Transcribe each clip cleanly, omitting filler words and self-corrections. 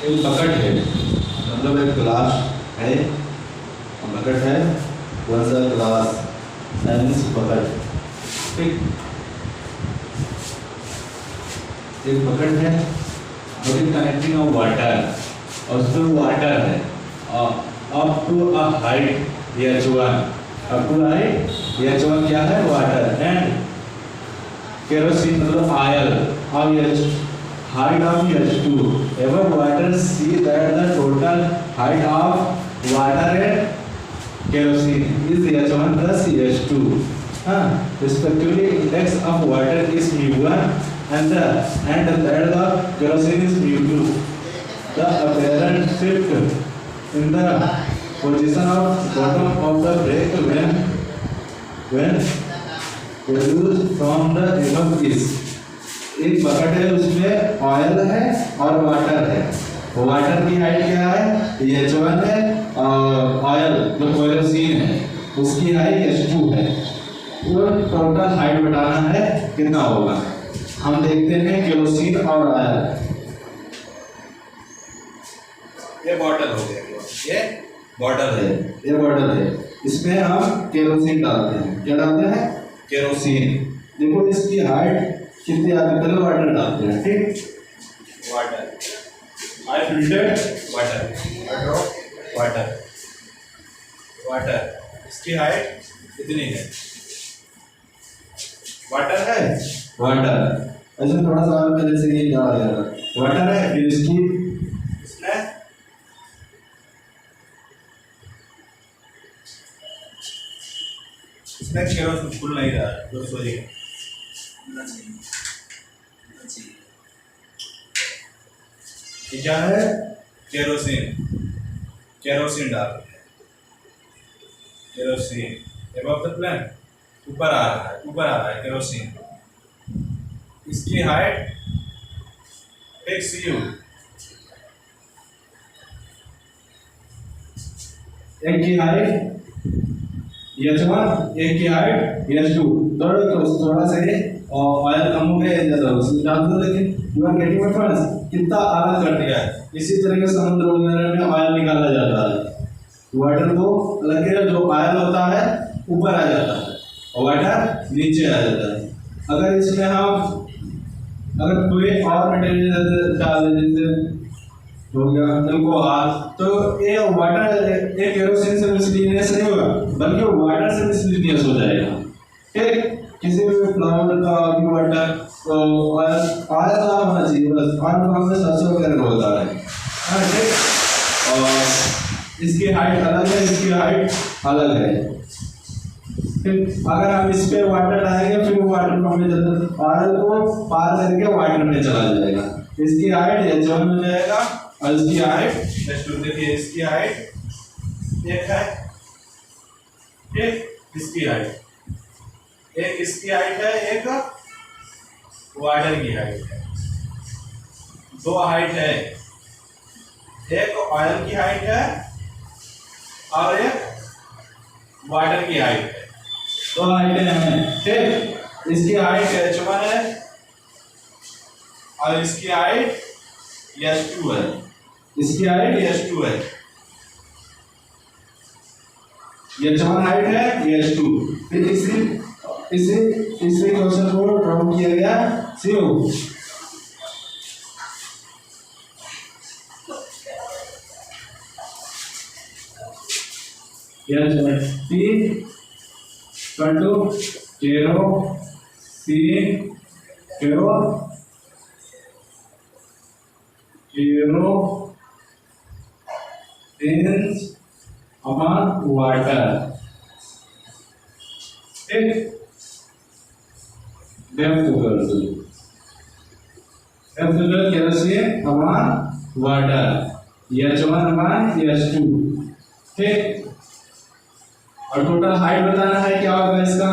एक बकेट है, मतलब एक ग्लास है, बकेट है, वन सा ग्लास मीन्स बकेट। ठीक, एक बकेट है और एक कनेक्टिंग ऑफ वाटर, और उसमें वाटर है up to a height h1, up to height h1 क्या है, वाटर, एंड केरोसिन मतलब oil of H, height of H2 above water, see that the total height of water and kerosene is H1 plus H2. Respectively, index of water is mu1 and that of kerosene is mu2. The apparent shift in the position of bottom of the brake when produced from the above is, एक bucket है, उसमें oil है और water है। Water की height क्या है, H1 है, और ऑयल जो केरोसिन है उसकी हाइट H2 है। वो टोटल हाइट बताना है कितना होगा। हम देखते हैं केरोसिन और ऑयल। ये बॉटल हो गया, ये बॉटल है, ये बॉटल है, इसमें हम केरोसिन डालते हैं। क्या डालते हैं, केरोसिन। देखो इसकी हाइट कितनी आती है, पहले वाटर डालते हैं। ठीक, वाटर, आई फिल्टर्ड वाटर, वाटर, वाटर, इसकी हाइट कितनी है, वाटर है, वाटर, ऐसे थोड़ा सा पहले से ये डाल दिया, वाटर है, फिर इसकी इसमें केरोसिन फुल नहीं रहा है, तो सॉरी क्या है, केरोसिन, केरोसिन डाल रहे हैं, केरोसिन एबव द प्लेन, ऊपर आ रहा है, ऊपर आ रहा है केरोसिन। इसकी हाइट टेक्स यू, एक की हाइट H1, एक की हाइट H2, थोड़ा से ऑयल कम हो गया ज्यादा उसमें डाल दो, लेकिन you are getting my point, कितना अलग कर दिया है। इसी तरह के समुद्र वगैरह में ऑयल निकाला जाता है, वाटर को अलग किया, जो ऑयल होता है ऊपर आ जाता है और वाटर नीचे आ जाता है। अगर इसमें हम अगर कोई और मटेरियल डाल दें, जैसे हो गया अल्कोहल, तो ये वाटर एक केरोसिन से मिसलिनियस नहीं होगा, बल्कि वाटर से मिसलिनियस हो जाएगा। ठीक, किसी भी फ्लावर का भी वाटर तो ऑयल ना होना चाहिए, बस ऑयल को हमने सरसों वगैरह को होता है। ठीक, और इसकी हाइट अलग है, इसकी हाइट अलग है। ठीक, अगर हम इस पे वाटर डालेंगे फिर वो वाटर को हमें ऑयल को पार करके वाटर में चला जाएगा। इसकी हाइट H1 हो जाएगा और इसकी हाइट H2। देखिए इसकी हाइट एक है, एक इसकी हाइट, एक इसकी हाइट है, एक वाटर की हाइट है, दो हाइट है, एक ऑयल की हाइट है और एक वाटर की हाइट है, दो हाइटें हैं। ठीक, इसकी हाइट H1 है और इसकी हाइट H2 है, इसकी हाइट H2 है, H1 हाइट है, H2। फिर इसी क्वेश्चन को ड्रॉ किया गया CO, T कंटू केरोसिन, अपॉन वाटर। ठीक, kerosene upon water, H1 upon H2। ठीक, और टोटल हाइट बताना है, क्या होगा इसका,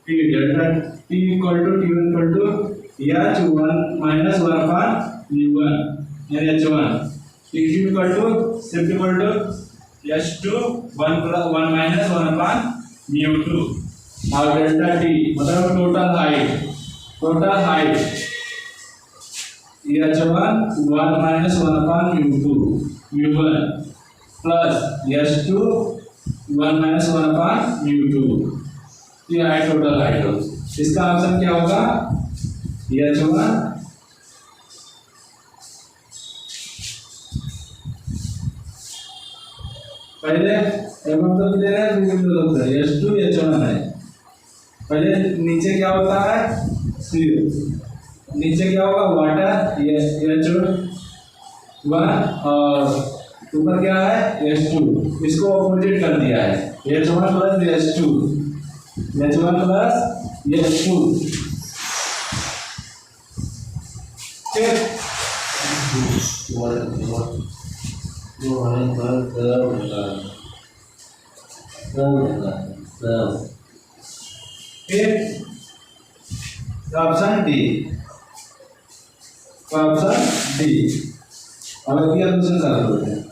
T delta T equal to T1 equal to H1 minus 1 upon mu1 यानी H1, T2 equal to shift equal to H2 1 minus 1 upon mu2 और delta T मतलब total height total height h1 1 minus 1 upon u2 u1 plus h2 1 minus 1 upon u2, ये height total height हो। इसका option क्या होगा? h1 पहले एवं तो कितने हैं बिंदु है h2 h1 है। पहले नीचे क्या होता है? नीचे क्या होगा? वाटर ये h1 और ऊपर क्या है? h2। इसको ऑपोजिट कर दिया है h1 plus h2 h1 plus h2। Option D, option D. अब क्या क्वेश्चन सॉल्व करते हैं।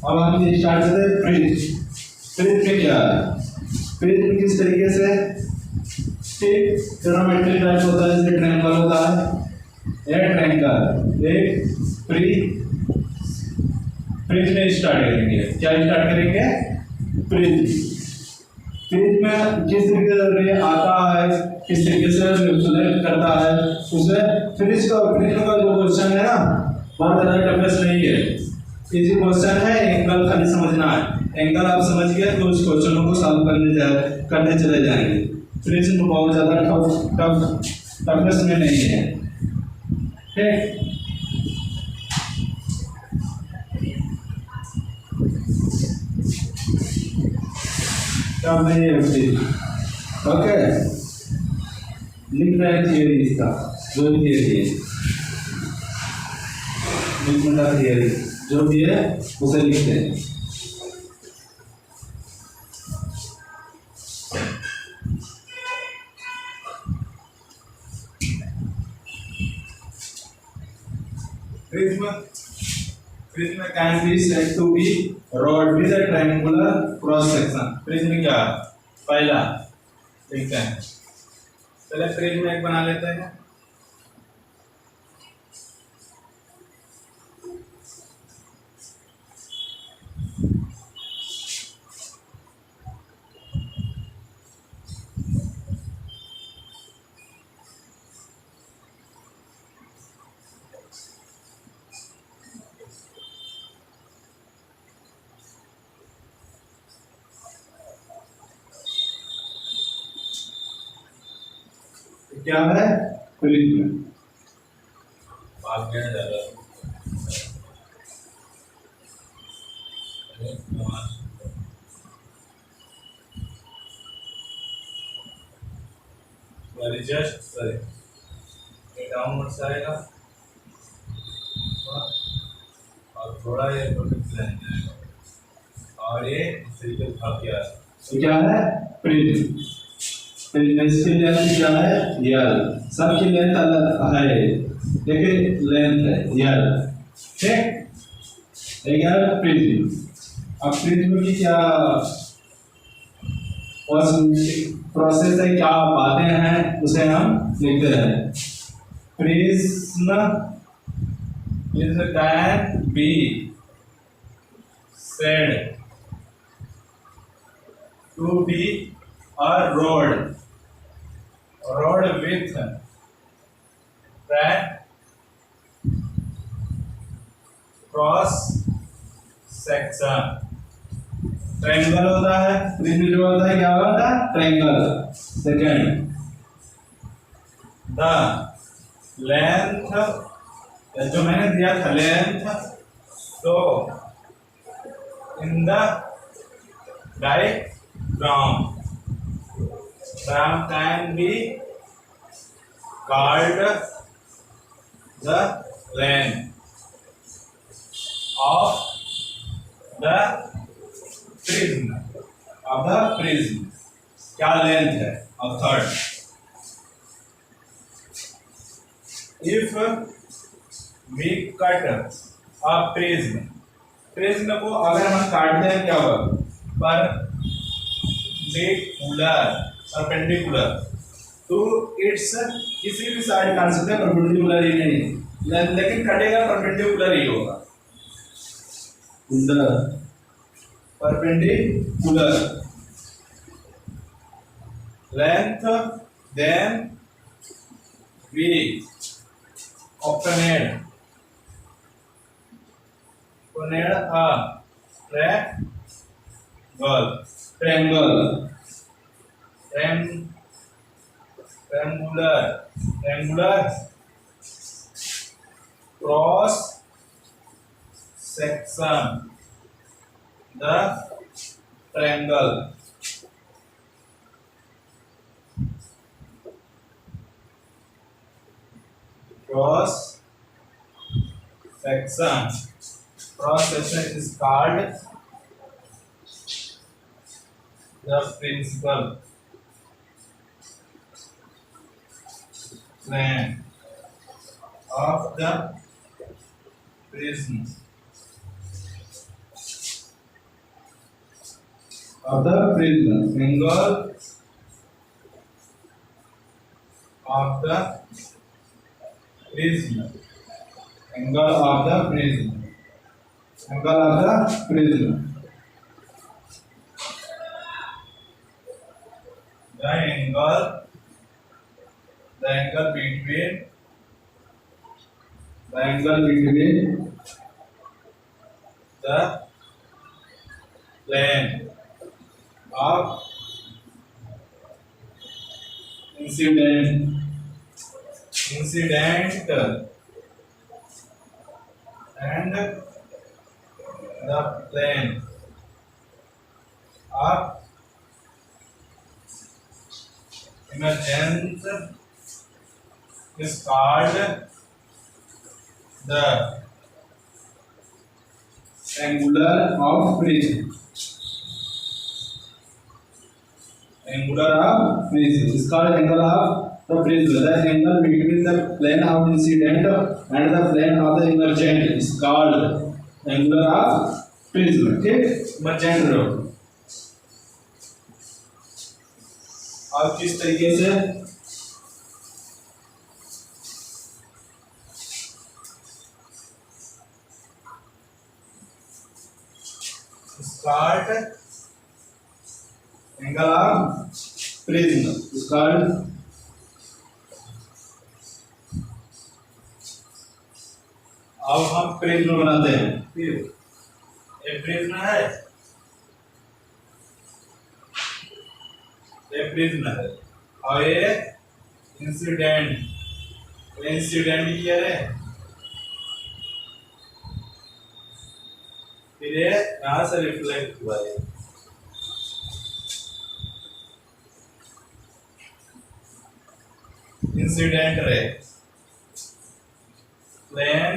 अब हम ये स्टार्ट करते हैं फ्रिज। फ्रिज में क्या है? फ्रिज में किस तरीके से ठीक ट्रायंगल टाइप होता है, जैसे ट्रायंगल होता है ये ट्रायंगल। एक फ्रिज में स्टार्ट करेंगे। क्या स्टार्ट करेंगे? फ्रिज। फ्रिज में किस तरीके से रे आता है, किस तरीके से रिफ्लेक्ट करता है उसे फ्रिज का जो क्वेश्चन है ना बहुत ज़्यादा टफेस्ट नहीं है, इजी क्वेश्चन है। एंगल खाली समझना है। एंगल आप समझ गए तो उस क्वेश्चनों को सॉल्व करने चले जाएंगे। फ्रिज में बहुत ज़्यादा टफनेस में नहीं है। ठीक, तब नहीं है फ्रिज। ओके, लिख रहे हैं थियरी इसका, जो थियरी है थियरी जो भी है उसे लिखते हैं। फ्रिज में can be said to be rod with a triangular cross section. Prism में क्या? पहला देखते हैं, पहले फ्रिज में एक बना लेते हैं। क्या है? फ्रिज में जस्ट डाउनवर्ड आएगा और थोड़ा ये और ये क्या है? फ्रिज। इसकी लेंथ क्या है? यल। सबकी लेंथ अलग है, देखिए लेंथ है यल। ठीक, फ्रिज। अब फ्रिज में क्या प्रोसेस है, क्या बातें हैं उसे हम लिखते हैं। Prism can be said to be a rod with cross section। Triangle होता है, फ्रिज में जो होता है क्या होता है? ट्रायंगल। सेकंड, द लेंथ जो मैंने दिया था लेंथ, तो in the diagram. Diagram can be called the length of the prism. Of the prism. क्या लेंथ है? और third, if we cut a prism, prism को अगर हम काटते हैं क्या होगा? परपेंडिकुलर तो इट्स किसी भी साइड काट सकते हैं, परपेंडिकुलर ही नहीं, लेकिन कटेगा परपेंडिकुलर ही होगा। Perpendicular length, then we obtained a triangular cross section, the triangle cross section is called the principal plane of the prism. Angle of the prism. Angle of the prism. Angle of the prism. The angle between the plane of incident and the plane of emergence is called the angular of prism. Angular of prism is called angle of the prism. The angle between the plane of incident and the plane of the emergent is called angular of prism. Okay, emergent रो और किस तरीके से start angle of prism is called अब हम prism बनाते हैं। एक prism है, एक प्रिज्म है और ये इंसिडेंट क्या है? फिर ये यहाँ से रिफ्लेक्ट हुआ है, incident ray plane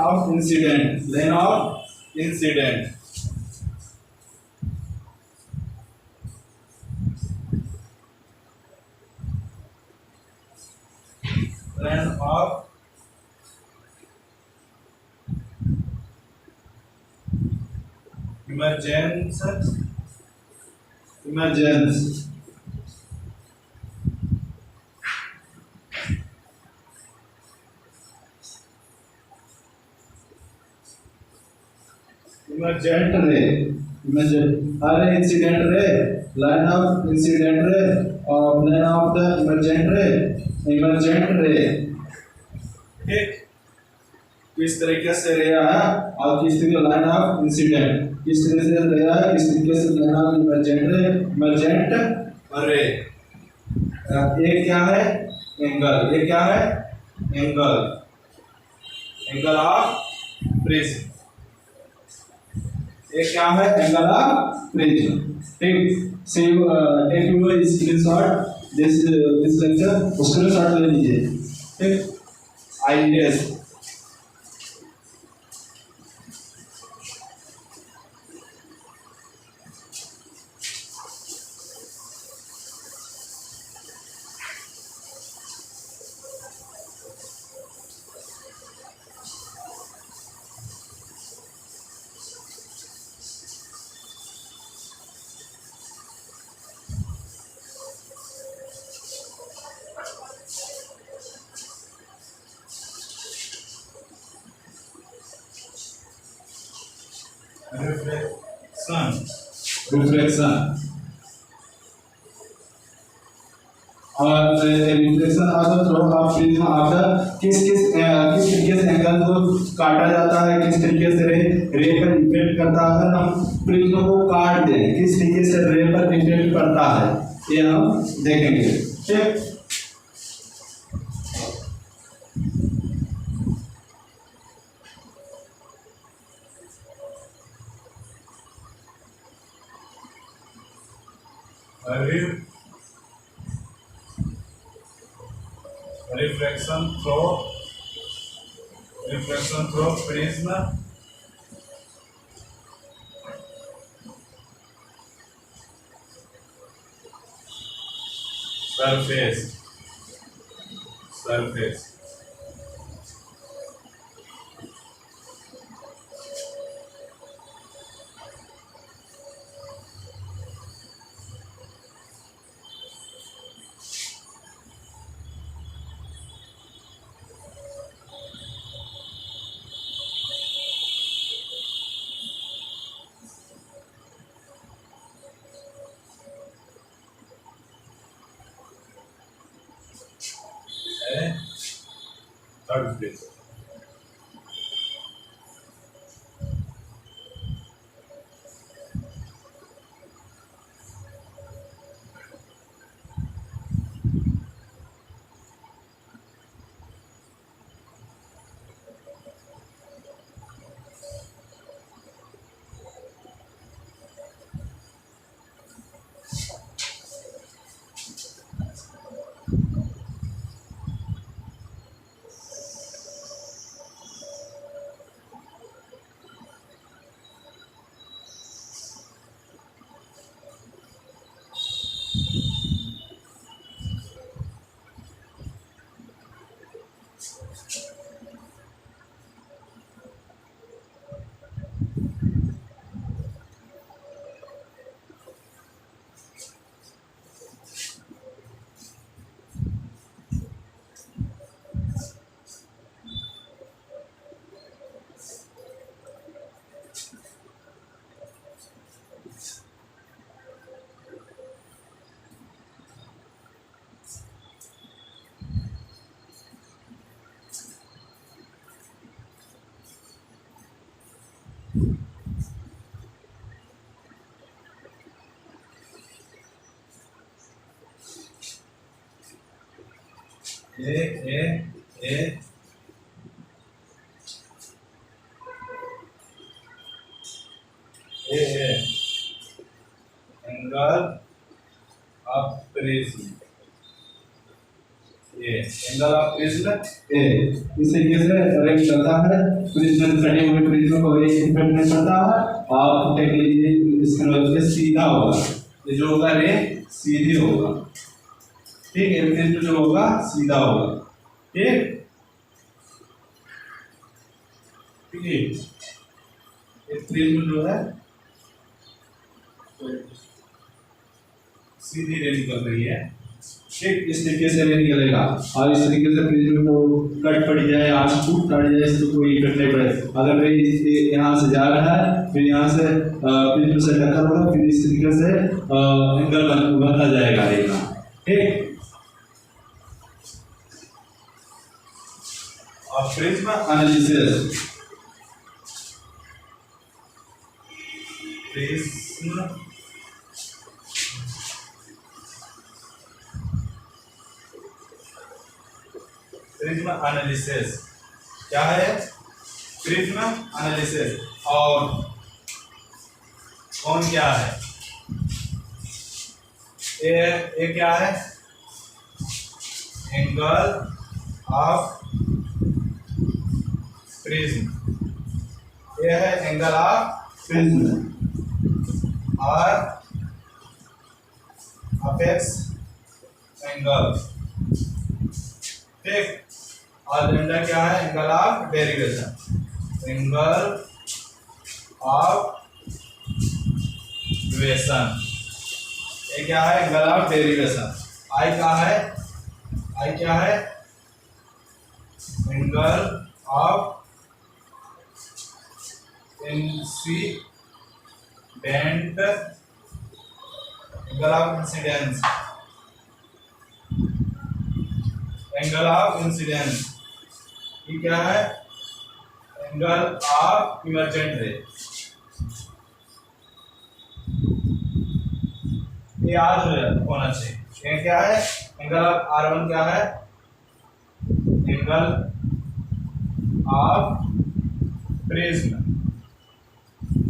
of incident plane of emergence emergent ray incident ray line of incident ray or plane of the emergent ray ठीक किस तरीके से रे आया और किस तरीके लाइन ऑफ इंसिडेंट किस तरीके से रे आया किस तरीके से लाइन ऑफ इमर्जेंट रे ये क्या है? एंगल। ये क्या है? एंगल एंगल ऑफ प्रिज्म, ये क्या है एंगल ऑफ प्रिज्म। ठीक, save take you screenshot this lecture, screenshot ले लीजिए। ठीक, आई टेस्ट रिफ्लेक्शन और reflection of through of prism after किस तरीके से एंगल को काटा जाता है, किस तरीके से रे पर इफेक्ट करता है। अगर हम प्रिज्म को काट दें किस तरीके से रे पर इफेक्ट पड़ता है, ये हम देखेंगे। ठीक, reflection through prism surface third phase। A angle of prism, ये एंगल ऑफ प्रिज्म ए इस तरीके से रेट करता है। प्रिज्म कटे हुए प्रिज्म को एक इफेक्ट में करता है और टेक लीजिए इसका मतलब सीधा होगा, ये जो होगा रे सीधे होगा। ठीक है, प्रिज्म जो होगा सीधा होगा। ठीक ठीक है, एक प्रिज्म जो है सीधी रे निकल रही है। ठीक, इस तरीके से रे निकलेगा और इस तरीके से प्रिज्म को कट पड़ जाए, आंख टूट पड़ जाए, इसको कोई इफेक्ट नहीं पड़े। अगर रे यहाँ से जा रहा है फिर यहाँ से प्रिज्म से टक्कर होगा, फिर इस तरीके से एंगल बनता जाएगा रे का। ठीक, और prism analysis, prism prism analysis. क्या है? Prism analysis. और कौन क्या है? ये क्या है? Angle of prism. ये है एंगल ऑफ प्रिज्म और अपेक्स एंगल। ठीक। और लैम्डा क्या है? Angle of derivation. Angle of derivation. ये क्या है? Angle of derivation. आई क्या है? आई क्या है? Angle of incident. Angle of incidence. Angle of incidence. ये क्या है? एंगल ऑफ इमर्जेंट रे। ये याद होना चाहिए। ये क्या है? एंगल ऑफ R1 क्या है? एंगल ऑफ प्रिज्म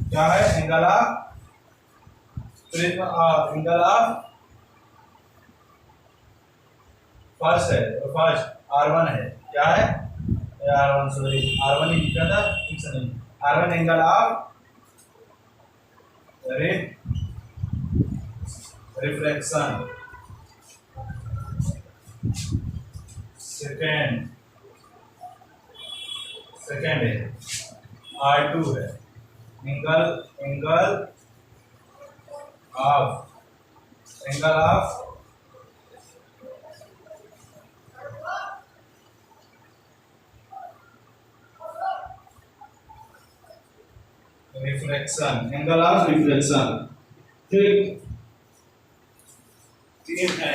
क्या है? एंगल ऑफ प्रिज्म और एंगल ऑफ फर्स्ट है, फर्स्ट R1 है। क्या है? R1 सॉरी R1 ही लिखा था, ठीक से नहीं। R1 angle of reflection. Second है R2 है। Angle of reflection. Angle of reflection. ठीक। तीन है,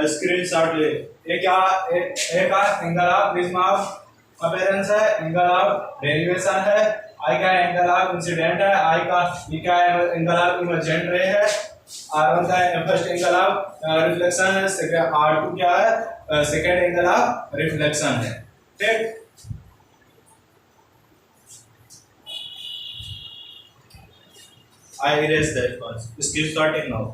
स्क्रीनशॉट ले। एक क्या? एक angle of prism of appearance है। एंगल ऑफ डेरिवेशन है। आई का एंगल ऑफ इंसिडेंट है। आई का ये क्या है? एंगल ऑफ इमर्जेंट रे है। R1 का फर्स्ट एंगल ऑफ रिफ्लेक्शन है। सेकंड R2 क्या है? सेकंड एंगल ऑफ रिफ्लेक्शन है। ठीक। I erase that first. Screenshot it now.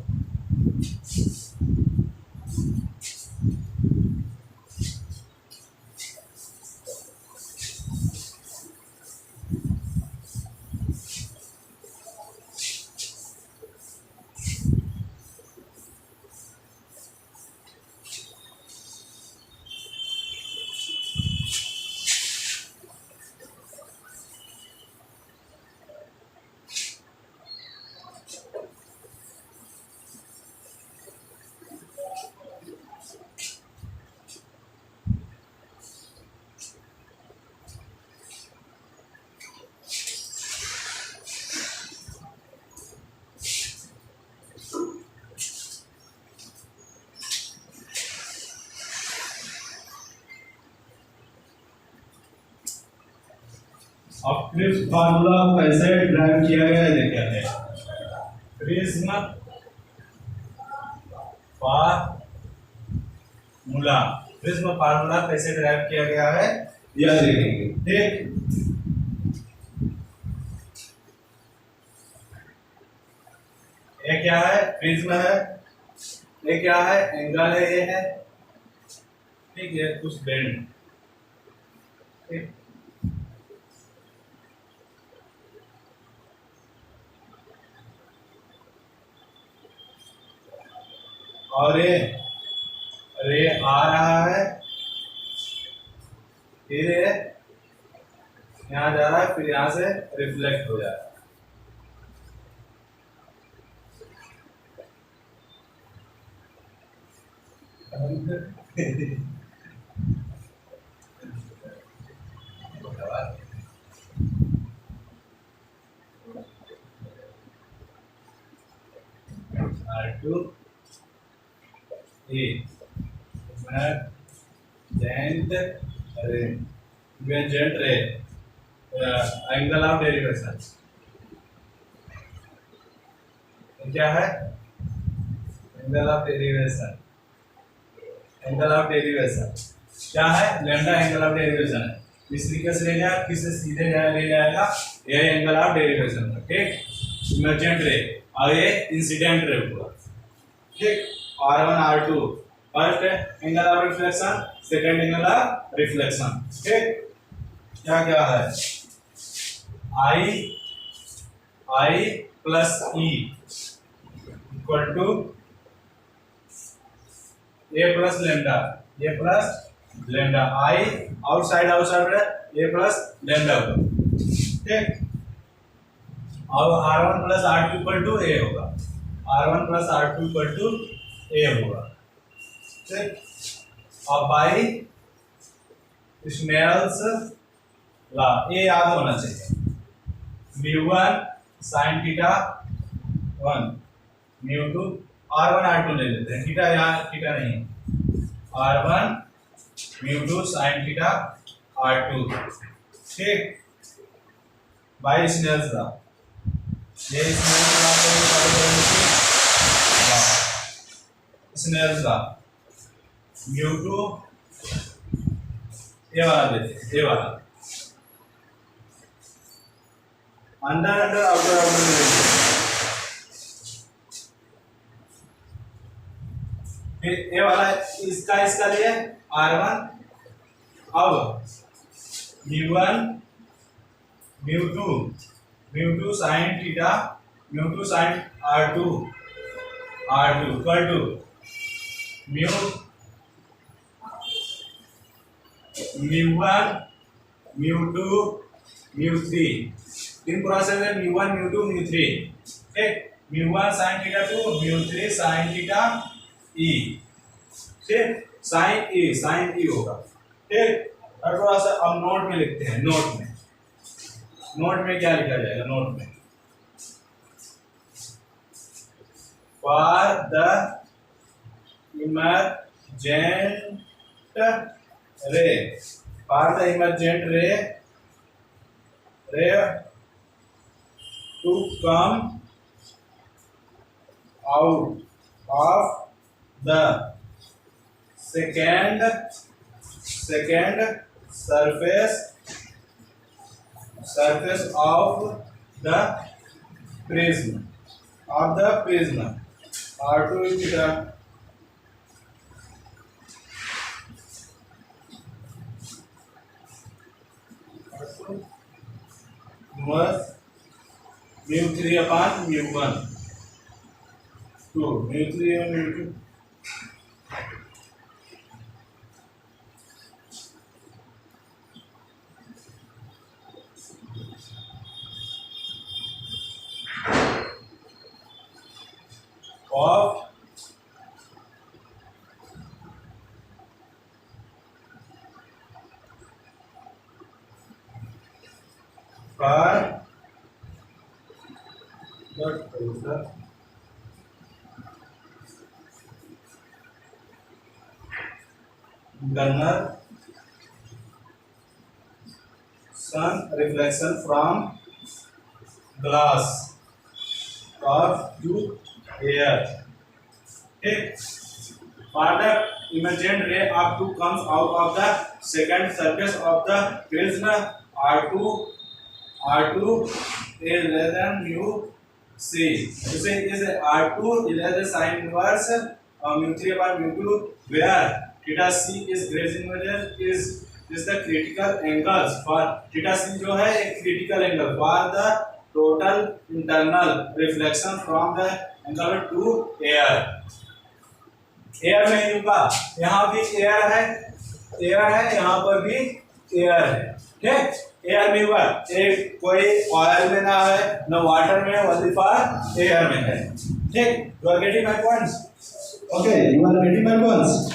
अब प्रिज्म फार्मूला कैसे ड्राइव किया गया है देखते हैं। Prism formula. प्रिज्म फार्मूला कैसे ड्राइव किया गया है यह देखेंगे। ठीक। ये क्या है? प्रिज्म है। ये क्या है? एंगल है। ये है। ठीक है, कुछ बेंड। ठीक। और ये रे आ रहा है, फिर ये यहाँ जा रहा है, फिर यहाँ से रिफ्लेक्ट हो जा रहा है। R2 इमर्जेंट रे एंगल ऑफ डेरिवेशन क्या है? एंगल ऑफ डेरिवेशन क्या है, लैम्डा एंगल ऑफ डेरिवेशन है। इस तरीके से ले जाए, किससे सीधे ले जाएगा, ये एंगल ऑफ डेरिवेशन का, ठीक, इमर्जेंट रे और ये इंसिडेंट रे हुआ, ठीक। R1 R2 first angle of reflection, second angle of reflection, ठीक। क्या क्या है, I plus E equal to A plus lambda, A plus lambda, I outside A plus lambda होगा, ठीक। और R1 plus R2 equal to A होगा, R1 plus R2 equal to A होगा, ठीक। और बाई स्नेल्स लॉ, ये याद होना चाहिए, μ1 sin थीटा 1 μ2 R1 R2 ले लेते हैं, थीटा यहाँ थीटा नहीं है, R1 μ2 sin थीटा R2, ठीक, बाई स्नेल्स लॉ, ये स्नेल्स लॉ μ2 ये वाला लेते हैं, ये वाला अंदर अंदर आउटर आउटर में लेते हैं, फिर ये वाला इसका लिए R1, अब μ1 μ2 sin theta μ2 sin R2 equal to μ1 μ2 μ3, तीन प्रोसेस है, μ1 μ2 μ3, ठीक। μ1 sin theta 2, μ3 sin theta E, ठीक, sin E होगा, ठीक। और थोड़ा सा अब नोट में लिखते हैं, नोट में क्या लिखा जाएगा, नोट में फॉर द इमर्जेंट रे, फॉर द इमर्जेंट रे to come out of the second surface of the prism, R2 is theta, was μ3 upon μ1 2 μ3 and μ2, of for gunner sun reflection from glass or to air, ठीक। For the emergent ray up to comes out of the second surface of the prism, R2 is less than mu c, so is R2 is less than sin inverse μ3 upon μ2, where theta c is grazing measure is the critical angles for theta c जो है एक critical angle for the total internal reflection from the angle to air, air में ही होगा, यहाँ भी air है, यहाँ पर भी एयर है, ठीक। एयर में हुआ, एक कोई ऑयल में ना है, न वाटर में, ओनली फॉर एयर में है, ठीक। You are getting my points, Okay, you are getting my points.